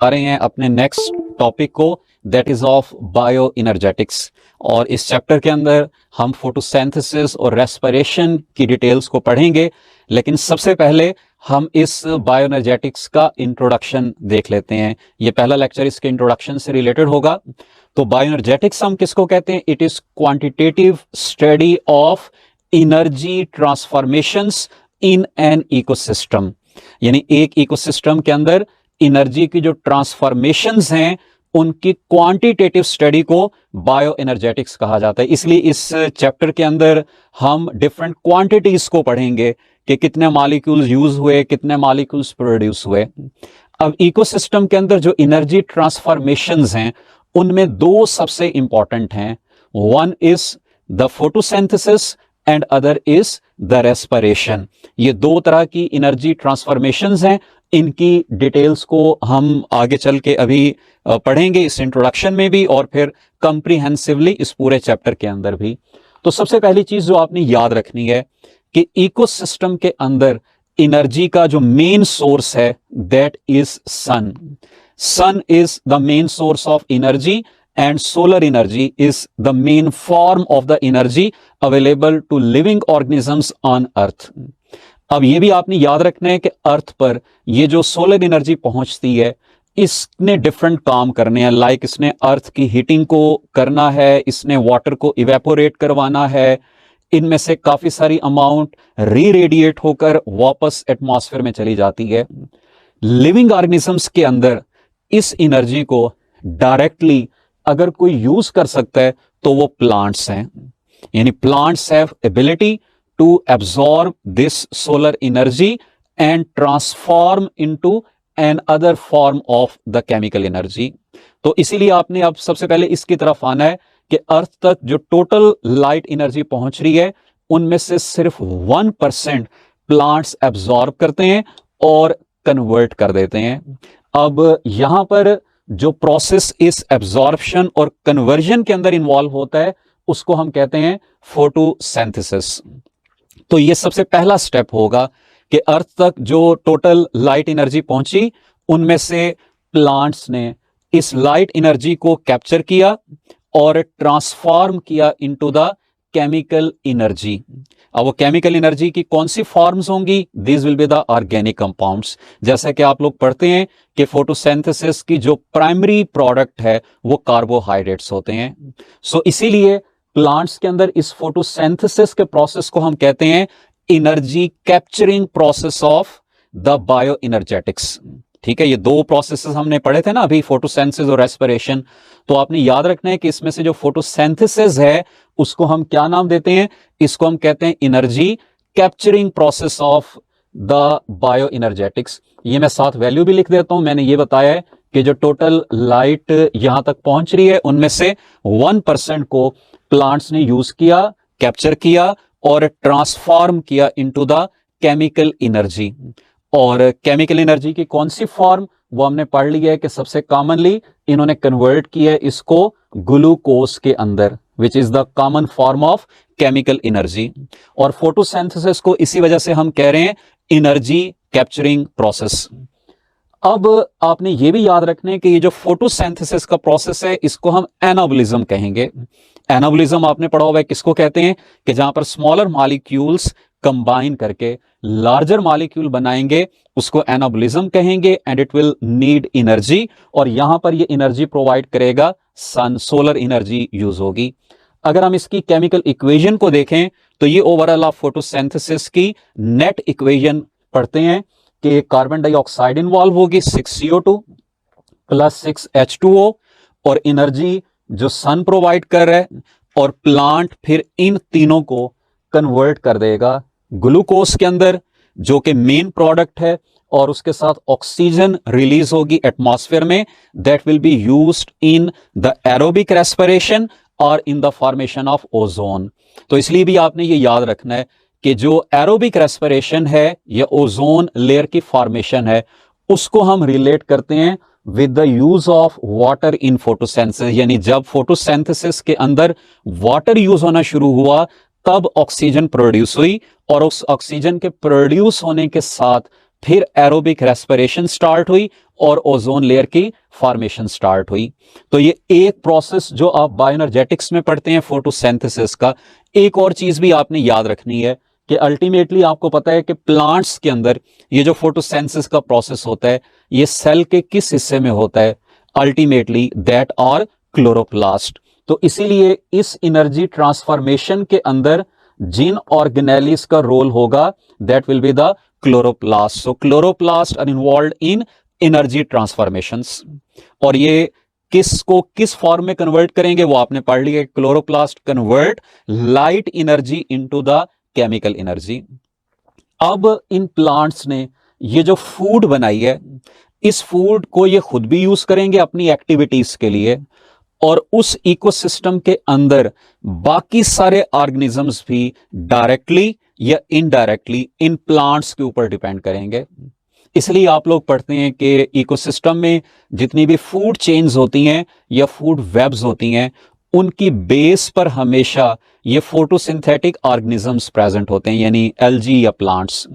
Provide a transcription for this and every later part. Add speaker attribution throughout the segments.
Speaker 1: आ रहे हैं अपने नेक्स्ट टॉपिक को, दैट इज ऑफ बायो इनर्जेटिक्स। और इस चैप्टर के अंदर हम फोटोसिंथेसिस और रेस्पिरेशन की डिटेल्स को पढ़ेंगे, लेकिन सबसे पहले हम इस बायो एनर्जेटिक्स का इंट्रोडक्शन देख लेते हैं। ये पहला लेक्चर इसके इंट्रोडक्शन से रिलेटेड होगा। तो बायो एनर्जेटिक्स हम किसको कहते हैं? It is quantitative study of energy transformations in an ecosystem, यानी एक इकोसिस्टम के अंदर एनर्जी की जो ट्रांसफॉर्मेशंस हैं उनकी क्वांटिटेटिव स्टडी को बायो एनर्जेटिक्स कहा जाता है। इसलिए इस चैप्टर के अंदर हम डिफरेंट क्वांटिटीज को पढ़ेंगे कि कितने मॉलिक्यूल्स यूज हुए, कितने मॉलिक्यूल्स प्रोड्यूस हुए। अब इकोसिस्टम के अंदर जो एनर्जी ट्रांसफॉर्मेशंस हैं उनमें दो सबसे इंपॉर्टेंट हैं, one is the photosynthesis and other is the respiration. ये दो तरह की एनर्जी ट्रांसफॉर्मेशंस हैं, इनकी डिटेल्स को हम आगे चल के अभी पढ़ेंगे, इस इंट्रोडक्शन में भी और फिर कंप्रीहेंसिवली इस पूरे चैप्टर के अंदर भी। तो सबसे पहली चीज जो आपने याद रखनी है कि इकोसिस्टम के अंदर एनर्जी का जो मेन सोर्स है that is sun. Sun is the main source of energy and solar energy is the main form of the energy available to living organisms on earth। अब ये भी आपने याद रखना है कि अर्थ पर ये जो सोलर एनर्जी पहुंचती है इसने डिफरेंट काम करने हैं, लाइक इसने अर्थ की हीटिंग को करना है, इसने वाटर को इवेपोरेट करवाना है, इनमें से काफी सारी अमाउंट री रेडिएट होकर वापस एटमॉस्फेयर में चली जाती है। लिविंग ऑर्गेनिजम्स के अंदर इस एनर्जी को डायरेक्टली अगर कोई यूज कर सकता है तो वो प्लांट्स हैं, यानी plants have ability to absorb this solar energy and transform into another form of the chemical energy. तो इसीलिए आपने अब सबसे पहले इसकी तरफ आना है कि अर्थ तक जो टोटल लाइट एनर्जी पहुंच रही है उनमें से सिर्फ 1% प्लांट्स एब्जॉर्ब करते हैं और कन्वर्ट कर देते हैं। अब यहां पर जो प्रोसेस इस एब्जॉर्प्शन और कन्वर्जन के अंदर इन्वॉल्व होता है उसको हम कहते हैं फोटोसिंथेसिस। तो ये सबसे पहला स्टेप होगा कि अर्थ तक जो टोटल लाइट एनर्जी पहुंची उनमें से प्लांट्स ने इस लाइट एनर्जी को कैप्चर किया और ट्रांसफॉर्म किया इनटू द केमिकल एनर्जी। अब वो केमिकल एनर्जी की कौन सी फॉर्म्स होंगी? These will be the organic compounds. जैसा कि आप लोग पढ़ते हैं कि फोटोसिंथेसिस की जो प्राइमरी प्रोडक्ट है वो कार्बोहाइड्रेट्स होते हैं। सो इसीलिए प्लांट्स के अंदर इस फोटोसिंथेसिस के प्रोसेस को हम कहते हैं energy capturing process of the bio energetics. ठीक है, ये दो प्रोसेसेस हमने पढ़े थे ना अभी, फोटोसिंथेसिस और रेस्पिरेशन। तो आपने याद रखना है कि इसमें से जो फोटोसिंथेसिस है उसको हम क्या नाम देते हैं? इसको हम कहते हैं energy capturing process of the bio energetics. ये मैं साथ वैल्यू भी लिख देता हूं। मैंने ये बताया है कि जो टोटल लाइट यहां तक पहुंच रही है उनमें से 1% को प्लांट्स ने यूज किया, कैप्चर किया और ट्रांसफॉर्म किया इनटू द केमिकल एनर्जी। और केमिकल एनर्जी की कौन सी फॉर्म वो हमने पढ़ लिया है कि सबसे कॉमनली इन्होंने कन्वर्ट किया है इसको ग्लूकोज के अंदर, which is the common form of chemical energy. और फोटोसिंथेसिस को इसी वजह से हम कह रहे हैं एनर्जी कैप्चरिंग प्रोसेस। अब आपने ये भी याद रखना है कि ये जो फोटोसिंथेसिस का प्रोसेस है इसको हम एनाबोलिज्म कहेंगे। एनाबोलिज्म आपने पढ़ा हुआ है, किसको कहते हैं? कि जहां पर स्मॉलर मॉलिक्यूल्स कंबाइन करके लार्जर मॉलिक्यूल बनाएंगे उसको एनाबोलिज्म कहेंगे and it will need energy. और यहां पर ये एनर्जी प्रोवाइड करेगा सन, सोलर एनर्जी यूज होगी। अगर हम इसकी केमिकल इक्वेशन को देखें तो ये ओवरऑल ऑफ फोटोसिंथेसिस की नेट इक्वेशन पढ़ते हैं कि कार्बन डाइऑक्साइड इन्वॉल्व होगी 6CO2 प्लस 6H2O और एनर्जी जो सन प्रोवाइड कर रहा है, और प्लांट फिर इन तीनों को कन्वर्ट कर देगा ग्लूकोज के अंदर जो कि मेन प्रोडक्ट है, और उसके साथ ऑक्सीजन रिलीज होगी एटमॉस्फेयर में, that will be used in the aerobic respiration और in the formation of ozone. तो इसलिए भी आपने ये याद रखना है कि जो एरोबिक रेस्पिरेशन है या ओजोन लेयर की फॉर्मेशन है उसको हम रिलेट करते हैं with the use of water in photosynthesis. यानी जब फोटोसिंथेसिस के अंदर वाटर यूज होना शुरू हुआ तब ऑक्सीजन प्रोड्यूस हुई, और उस ऑक्सीजन के प्रोड्यूस होने के साथ फिर एरोबिक रेस्पिरेशन स्टार्ट हुई और ओजोन लेयर की फॉर्मेशन स्टार्ट हुई। तो ये एक प्रोसेस जो आप बायोएनर्जेटिक्स में पढ़ते हैं फोटोसिंथेसिस का। एक और चीज भी आपने याद रखनी है कि अल्टीमेटली आपको पता है कि प्लांट्स के अंदर ये जो फोटोसिंथेसिस का प्रोसेस होता है ये सेल के किस हिस्से में होता है, अल्टीमेटली दैट आर क्लोरोप्लास्ट। तो इसीलिए इस एनर्जी ट्रांसफॉर्मेशन के अंदर जिन ऑर्गेनेलिस का रोल होगा that will be the chloroplast. So chloroplast are involved in energy transformations. और ये किसको किस फॉर्म में कन्वर्ट करेंगे वो आपने पढ़ लिया। Chloroplast convert light energy into the chemical energy. अब इन प्लांट्स ने ये जो फूड बनाई है इस फूड को ये खुद भी यूज करेंगे अपनी एक्टिविटीज के लिए, और उस इकोसिस्टम के अंदर बाकी सारे ऑर्गेनिजम्स भी डायरेक्टली या इनडायरेक्टली इन प्लांट्स के ऊपर डिपेंड करेंगे। इसलिए आप लोग पढ़ते हैं कि इकोसिस्टम में जितनी भी फूड चेन्स होती हैं या फूड वेब्स होती हैं उनकी बेस पर हमेशा ये फोटोसिंथेटिक ऑर्गेनिजम्स प्रेजेंट होते हैं, यानी एल्गी या प्लांट्स।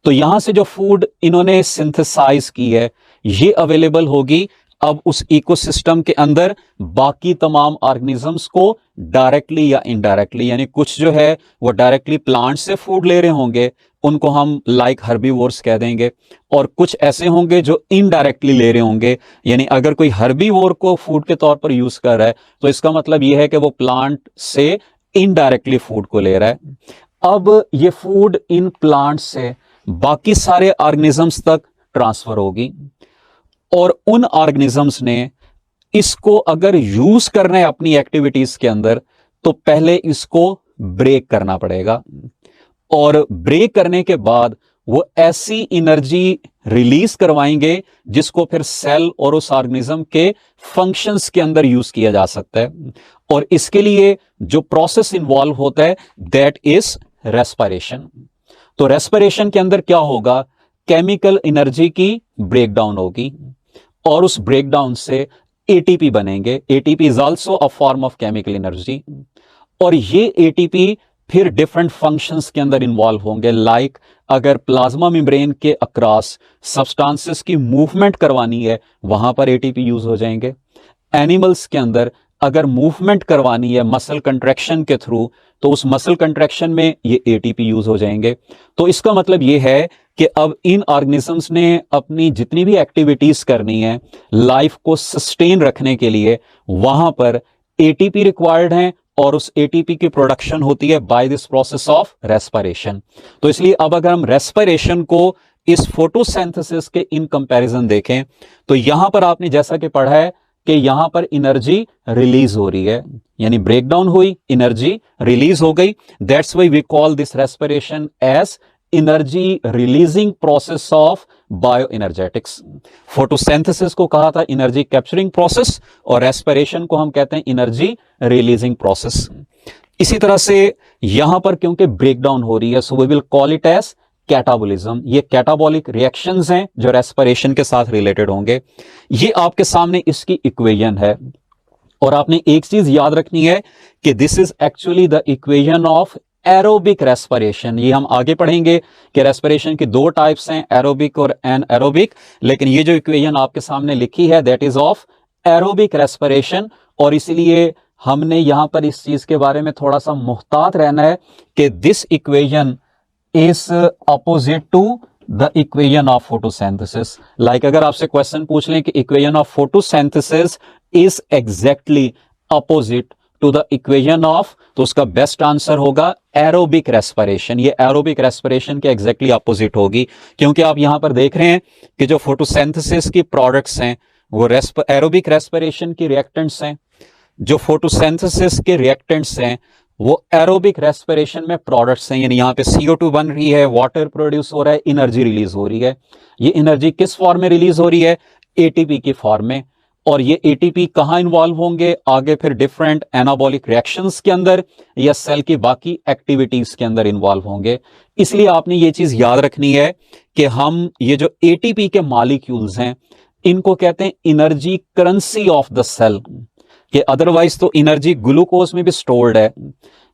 Speaker 1: तो यहां से जो फूड इन्होंने सिंथेसाइज की है ये अवेलेबल होगी अब उस इकोसिस्टम के अंदर बाकी तमाम ऑर्गेनिजम्स को डायरेक्टली या इनडायरेक्टली। यानी कुछ जो है वो डायरेक्टली प्लांट से फूड ले रहे होंगे, उनको हम लाइक हर्बीवोर्स कह देंगे, और कुछ ऐसे होंगे जो इनडायरेक्टली ले रहे होंगे। यानी अगर कोई हर्बीवोर को फूड के तौर पर यूज कर रहा है तो इसका मतलब यह है कि वो प्लांट से इनडायरेक्टली फूड को ले रहा है। अब ये फूड इन प्लांट से बाकी सारे ऑर्गेनिजम्स तक ट्रांसफर होगी, और उन ऑर्गेनिजम्स ने इसको अगर यूज करना है अपनी एक्टिविटीज के अंदर तो पहले इसको ब्रेक करना पड़ेगा, और ब्रेक करने के बाद वो ऐसी एनर्जी रिलीज करवाएंगे जिसको फिर सेल और उस ऑर्गेनिज्म के फंक्शंस के अंदर यूज किया जा सकता है। और इसके लिए जो प्रोसेस इन्वॉल्व होता है दैट इज रेस्पिरेशन। तो रेस्पिरेशन के अंदर क्या होगा, केमिकल एनर्जी की ब्रेकडाउन होगी और उस ब्रेकडाउन से एटीपी बनेंगे। ATP is also a form of chemical energy, और ये एटीपी फिर डिफरेंट फंक्शंस के अंदर इन्वॉल्व होंगे। लाइक अगर प्लाज्मा मेम्ब्रेन के अक्रॉस सब्सटेंसेस की मूवमेंट करवानी है वहां पर एटीपी यूज हो जाएंगे। एनिमल्स के अंदर अगर मूवमेंट करवानी है मसल कंट्रैक्शन के थ्रू तो उस मसल कंट्रैक्शन में ये एटीपी यूज हो जाएंगे। तो इसका मतलब ये है कि अब इन ऑर्गेनिजम्स ने अपनी जितनी भी एक्टिविटीज करनी है लाइफ को सस्टेन रखने के लिए वहां पर एटीपी रिक्वायर्ड है, और उस एटीपी की प्रोडक्शन होती है by this process of respiration. तो इसलिए अब अगर हम रेस्पिरेशन को इस फोटोसिंथेसिस के इन कंपैरिजन देखें तो यहां पर आपने जैसा कि पढ़ा है कि यहां पर एनर्जी रिलीज हो रही है, यानी ब्रेकडाउन हुई, एनर्जी रिलीज हो गई। That's why we call this respiration as energy releasing process of bioenergetics. Photosynthesis को कहा था एनर्जी कैप्चरिंग प्रोसेस, और रेस्पिरेशन को हम कहते हैं एनर्जी रिलीजिंग प्रोसेस। इसी तरह से यहां पर क्योंकि ब्रेकडाउन हो रही है so we will call it as catabolism. ये कैटाबॉलिक रिएक्शंस हैं जो रेस्पिरेशन के साथ रिलेटेड होंगे। ये आपके सामने इसकी इक्वेशन है, और आपने एक चीज याद रखनी है कि this is actually the equation of aerobic respiration. ये हम आगे पढ़ेंगे कि रेस्पिरेशन की दो टाइप्स हैं, एरोबिक और एनएरोबिक, लेकिन ये जो इक्वेशन आपके सामने लिखी है that is of aerobic respiration. और इसीलिए हमने यहां पर इस चीज के बारे में थोड़ा सा मुहतात रहना है कि this equation is opposite to the equation of photosynthesis. Like अगर आपसे क्वेश्चन पूछ लें कि equation of photosynthesis is exactly opposite to the equation of, तो उसका बेस्ट आंसर होगा एरोबिक रेस्पिरेशन। ये एरोबिक रेस्पिरेशन के एग्जैक्टली अपोजिट होगी, क्योंकि आप यहां पर देख रहे हैं कि जो फोटोसिंथेसिस की प्रोडक्ट्स हैं वो एरोबिक रेस्पिरेशन की रिएक्टेंट्स हैं, जो फोटोसिंथेसिस के रिएक्टेंट्स हैं वो एरोबिक रेस्पिरेशन में प्रोडक्ट्स हैं। यानी यहां पे CO2 बन रही है, वाटर प्रोड्यूस हो रहा है, एनर्जी रिलीज हो रही है। ये एनर्जी किस फॉर्म में रिलीज हो रही है, एटीपी की फॉर्म में। और ये एटीपी कहां इन्वॉल्व होंगे आगे फिर डिफरेंट एनाबॉलिक रिएक्शंस के अंदर या सेल की बाकी एक्टिविटीज के अंदर इन्वॉल्व होंगे। इसलिए आपने ये चीज याद रखनी है कि हम ये जो एटीपी के मॉलिक्यूल्स हैं इनको कहते हैं energy currency of the cell. कि अदरवाइज तो एनर्जी ग्लूकोज में भी स्टोर्ड है,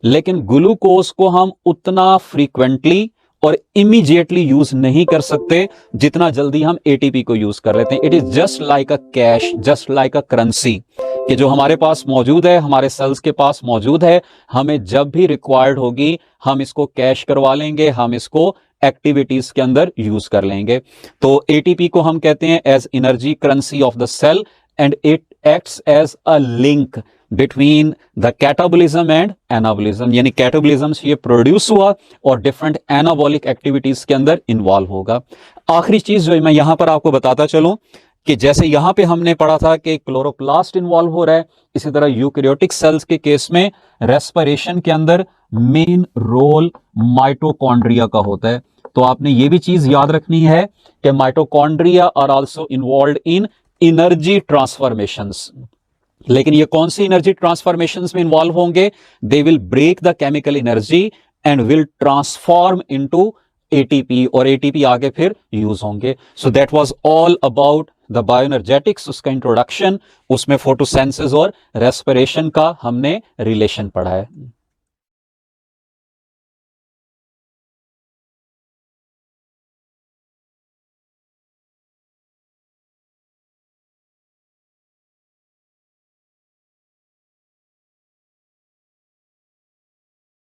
Speaker 1: लेकिन ग्लूकोज को हम उतना फ्रीक्वेंटली और इमीडिएटली यूज नहीं कर सकते जितना जल्दी हम एटीपी को यूज कर लेते हैं। It is just like a cash, just like a currency, कि जो हमारे पास मौजूद है, हमारे सेल्स के पास मौजूद है, हमें जब भी रिक्वायर्ड होगी हम इसको कैश करवा लेंगे, हम इसको एक्टिविटीज के अंदर यूज कर लेंगे। तो एटीपी को हम कहते हैं as energy currency of the cell, and it acts as a link between the catabolism and anabolism, यानी कैटाबोलिज्म से ये प्रोड्यूस हुआ और डिफरेंट एनाबॉलिक एक्टिविटीज के अंदर इन्वॉल्व होगा। आखिरी चीज जो मैं यहां पर आपको बताता चलूं कि जैसे यहां पे हमने पढ़ा था कि क्लोरोप्लास्ट इन्वॉल्व हो रहा है, इसी तरह यूकैरियोटिक सेल्स के केस में रेस्पिरेशन के अंदर मेन रोल माइटोकॉन्ड्रिया का होता है। तो आपने ये भी चीज याद रखनी है कि mitochondria are also involved in energy transformations. लेकिन ये कौन सी एनर्जी ट्रांसफॉर्मेशंस में इन्वॉल्व होंगे? They will break the chemical energy and will transform into ATP, और एटीपी आगे फिर यूज होंगे। So that was all about the bioenergetics, उसका इंट्रोडक्शन, उसमें फोटोसिंथेसिस और रेस्पिरेशन का हमने रिलेशन पढ़ा है।